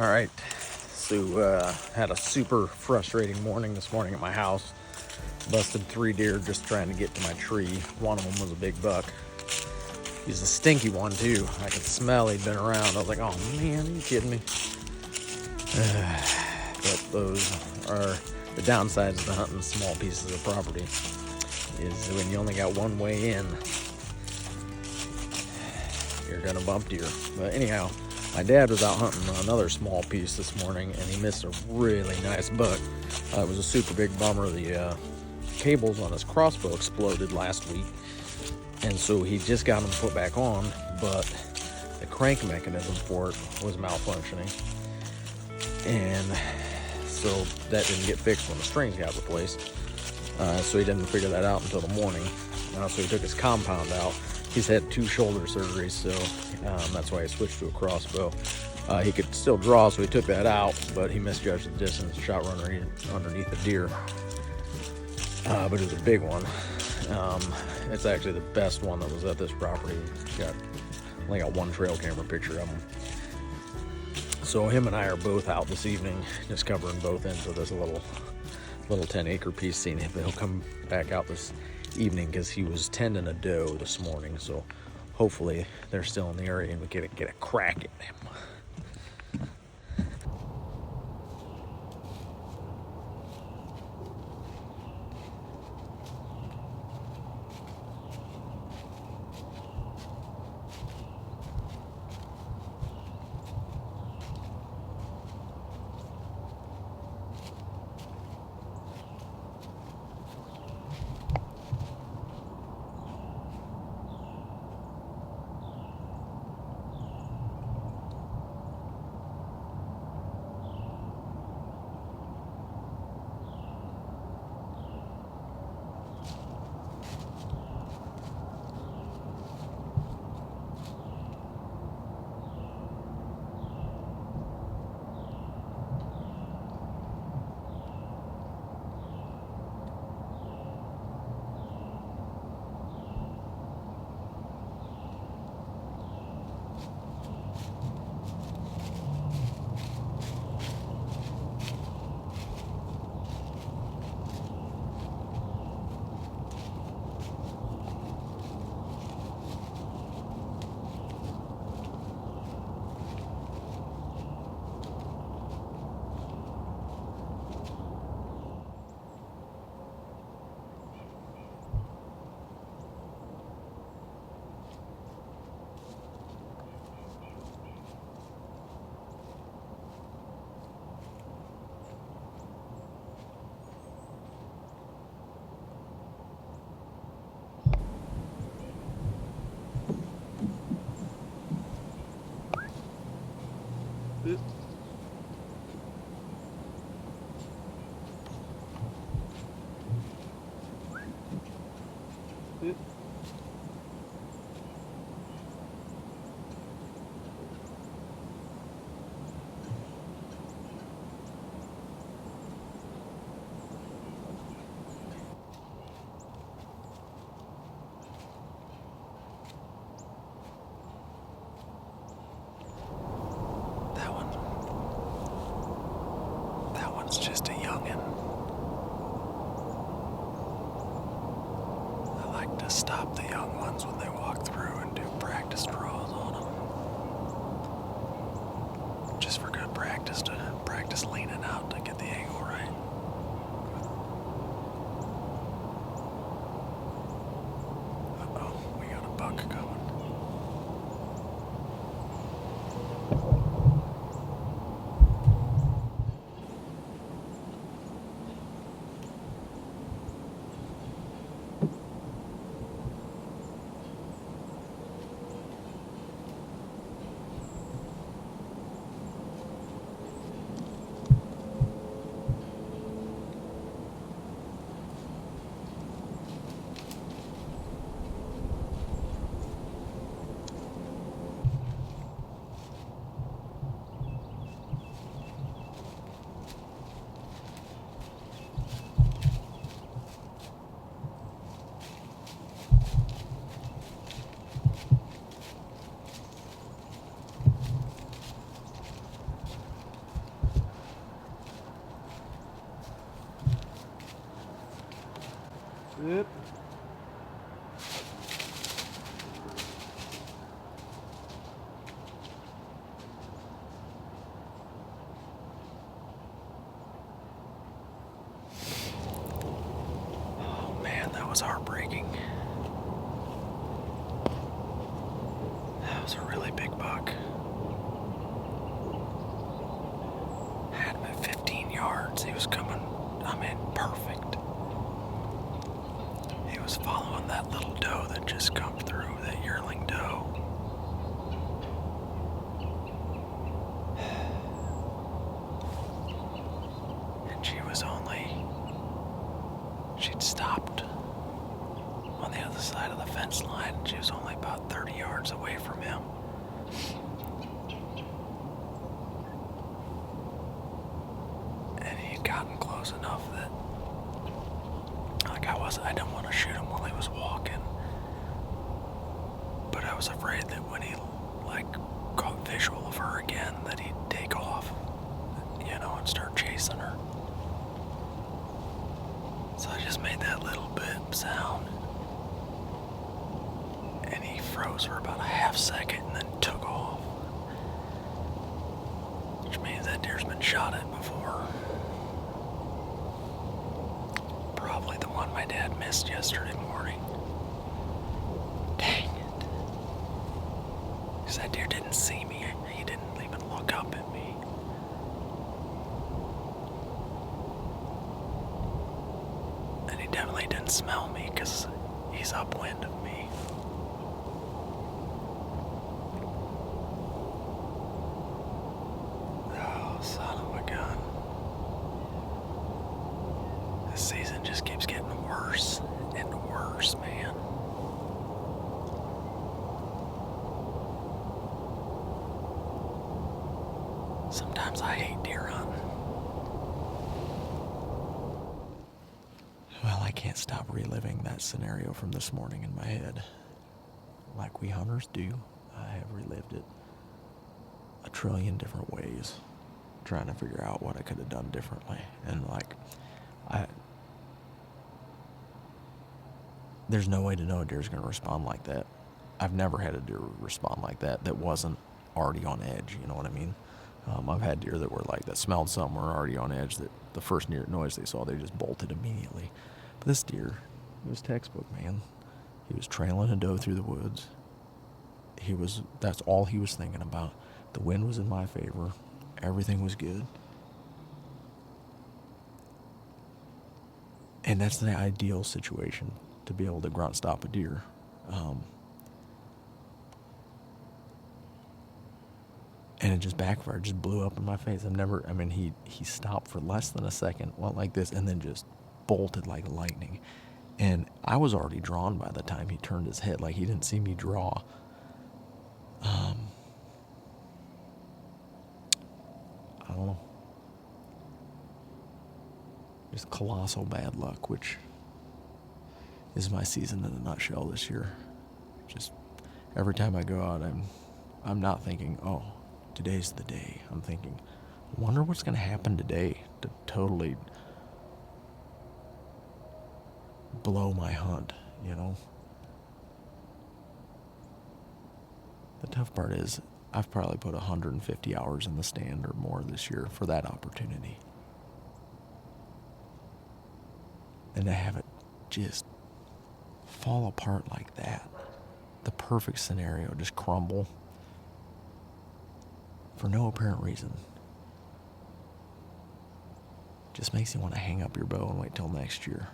All right, so had a super frustrating morning this morning at my house. Busted 3 deer just trying to get to my tree. One of them was a big buck. He's a stinky one too. I could smell he'd been around. I was like, oh man, are you kidding me? But those are the downsides of the hunting small pieces of property, is when you only got one way in, you're gonna bump deer. But anyhow, my dad was out hunting another small piece this morning, and he missed a really nice buck. It was a super big bummer. The cables on his crossbow exploded last week, and so he just got them put back on, but the crank mechanism for it was malfunctioning, and so that didn't get fixed when the strings got replaced. So he didn't figure that out until the morning. So he took his compound out. He's had 2 shoulder surgeries, so that's why he switched to a crossbow. He could still draw, so he took that out, but he misjudged the distance and shot underneath the deer. But it was a big one. It's actually the best one that was at this property. Only got one trail camera picture of him. So him and I are both out this evening, just covering both ends of this little 10-acre piece, seeing if he'll come back out this evening, because he was tending a doe this morning. So hopefully they're still in the area and we get a crack at him. That one's just a youngin'. I like to stop the young ones when they walk through and do practice draws on them. Just for good practice, to practice leaning out to get the angle right. Uh-oh, we got a buck coming. Yep. Oh man, that was heartbreaking. That was a really big buck. Had him at 15 yards. He was coming, perfect. He was following that little doe that just come through, that yearling doe. And she'd stopped on the other side of the fence line. She was only about 30 yards away from him. And he'd gotten close enough that, I didn't want to shoot him while he was walking. But I was afraid that when he, caught visual of her again, that he'd take off, and start chasing her. So I just made that little bip sound. And he froze for about a half second and then took off. Which means that deer's been shot at before. Probably the one my dad missed yesterday morning. Dang it. Because that deer didn't see me. He didn't even look up at me. And he definitely didn't smell me because he's upwind of me. Oh, son of a gun. This season just keeps getting worse and worse, man. Sometimes I hate deer hunting. Well, I can't stop reliving that scenario from this morning in my head. Like we hunters do, I have relived it a trillion different ways, trying to figure out what I could have done differently. And there's no way to know a deer's going to respond like that. I've never had a deer respond like that wasn't already on edge, you know what I mean? I've had deer that were that smelled something, were already on edge, that the first noise they saw, they just bolted immediately. But this deer, it was textbook, man. He was trailing a doe through the woods. That's all he was thinking about. The wind was in my favor. Everything was good. And that's the ideal situation to be able to grunt stop a deer. And it just backfired, just blew up in my face. He stopped for less than a second, went like this, and then just bolted like lightning. And I was already drawn by the time he turned his head. He didn't see me draw. I don't know. Just colossal bad luck, which is my season in a nutshell this year. Just every time I go out, I'm not thinking, oh, today's the day. I'm thinking, I wonder what's going to happen today to totally blow my hunt, The tough part is I've probably put 150 hours in the stand or more this year for that opportunity. And to have it just fall apart like that, the perfect scenario, just crumble for no apparent reason, just makes you want to hang up your bow and wait till next year.